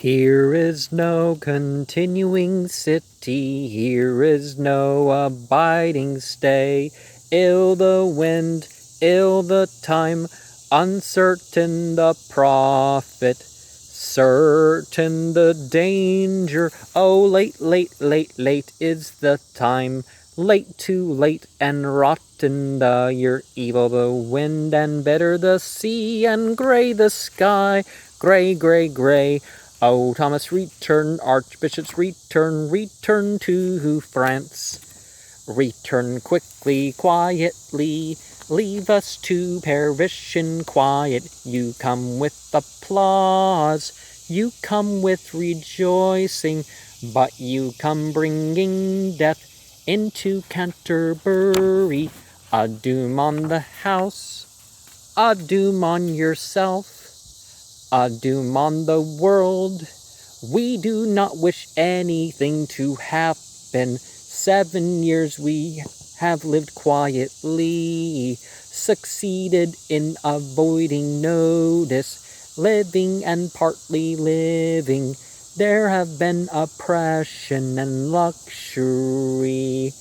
Here is no continuing city, here is no abiding stay. Ill the wind, ill the time, uncertain the profit, certain the danger. Oh, late, late, late, late is the time. Late, too late, and rotten the year, evil the wind, and bitter the sea, and grey the sky, grey, grey, grey. O Thomas, return, archbishops, return, return to France. Return quickly, quietly, leave us to perish in quiet. You come with applause, you come with rejoicing, but you come bringing death into Canterbury. A doom on the house, a doom on yourself, a doom on the world. We do not wish anything to happen. 7 years we have lived quietly, succeeded in avoiding notice, living and partly living. There have been oppression and luxury.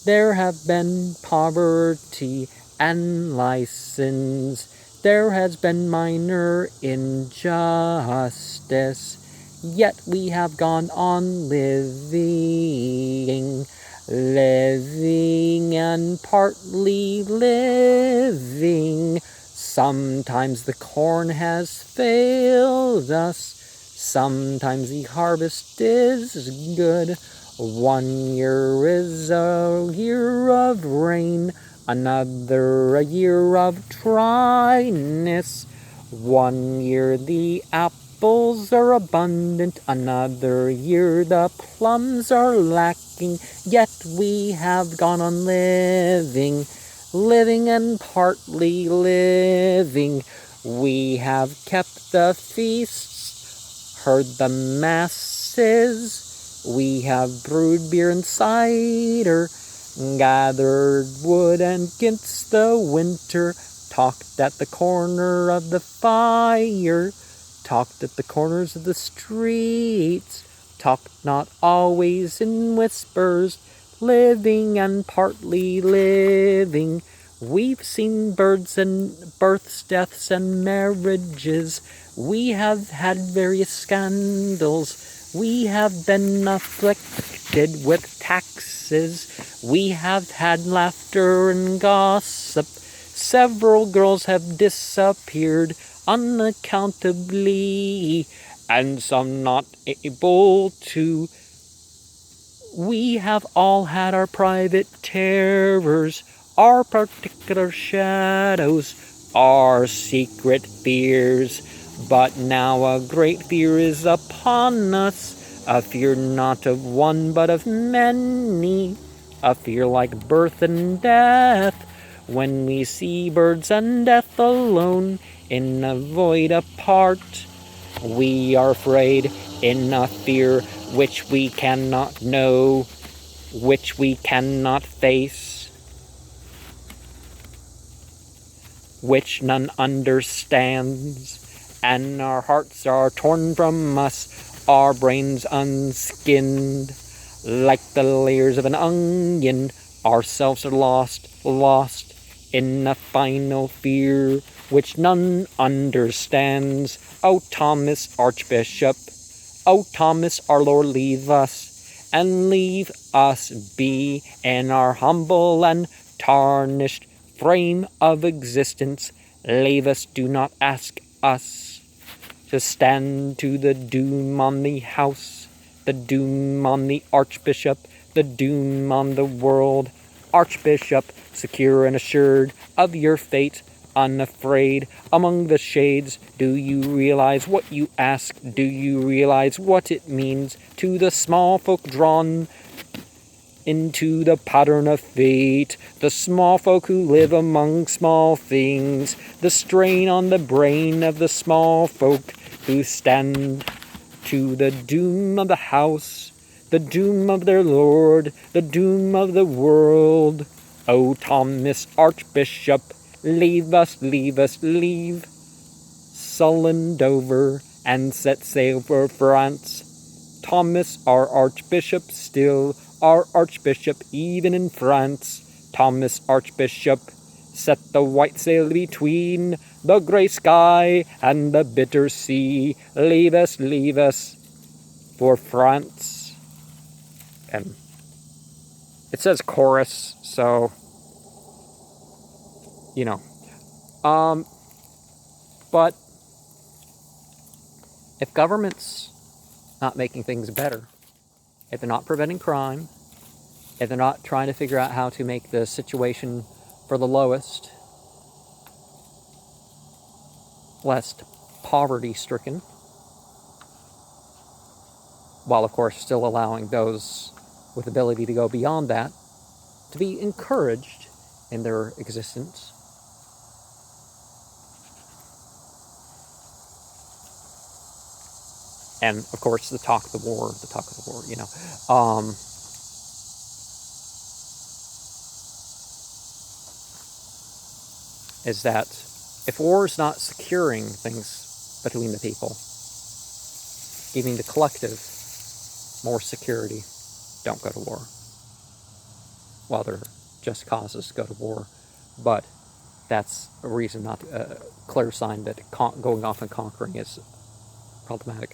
There have been poverty and license. There has been minor injustice. Yet we have gone on living, living and partly living. Sometimes the corn has failed us. Sometimes the harvest is good. 1 year is a year of rain, another a year of dryness. 1 year the apples are abundant, another year the plums are lacking. Yet we have gone on living, living and partly living. We have kept the feasts, heard the masses. We have brewed beer and cider, gathered wood against the winter, talked at the corner of the fire, talked at the corners of the streets, talked not always in whispers, living and partly living. We've seen birds and births, deaths, and marriages. We have had various scandals. We have been afflicted with taxes. We have had laughter and gossip. Several girls have disappeared unaccountably, and some not able to. We have all had our private terrors, our particular shadows, our secret fears. But now a great fear is upon us, a fear not of one but of many, a fear like birth and death. When we see birds and death alone in a void apart, we are afraid in a fear which we cannot know, which we cannot face, which none understands. And our hearts are torn from us, our brains unskinned. Like the layers of an onion, ourselves are lost, lost in a final fear which none understands. O Thomas, Archbishop, O Thomas, our Lord, leave us, and leave us be in our humble and tarnished frame of existence. Leave us, do not ask us to stand to the doom on the house, the doom on the archbishop, the doom on the world. Archbishop, secure and assured of your fate, unafraid among the shades, do you realize what you ask? Do you realize what it means to the small folk drawn into the pattern of fate, the small folk who live among small things, the strain on the brain of the small folk who stand to the doom of the house, the doom of their Lord, the doom of the world. O Thomas, Archbishop, leave us, leave us, leave sullen Dover, and set sail for France. Thomas, our Archbishop, still our Archbishop, even in France. Thomas, Archbishop, set the white sail between the grey sky and the bitter sea. Leave us for France. And it says chorus, so, you know. But if government's not making things better, if they're not preventing crime, if they're not trying to figure out how to make the situation for the lowest less poverty-stricken, while of course still allowing those with ability to go beyond that to be encouraged in their existence, and of course the talk of the war, you know. Is that if war is not securing things between the people, giving the collective more security, don't go to war. Well, there are just causes to go to war, but that's a reason not, a clear sign that going off and conquering is problematic.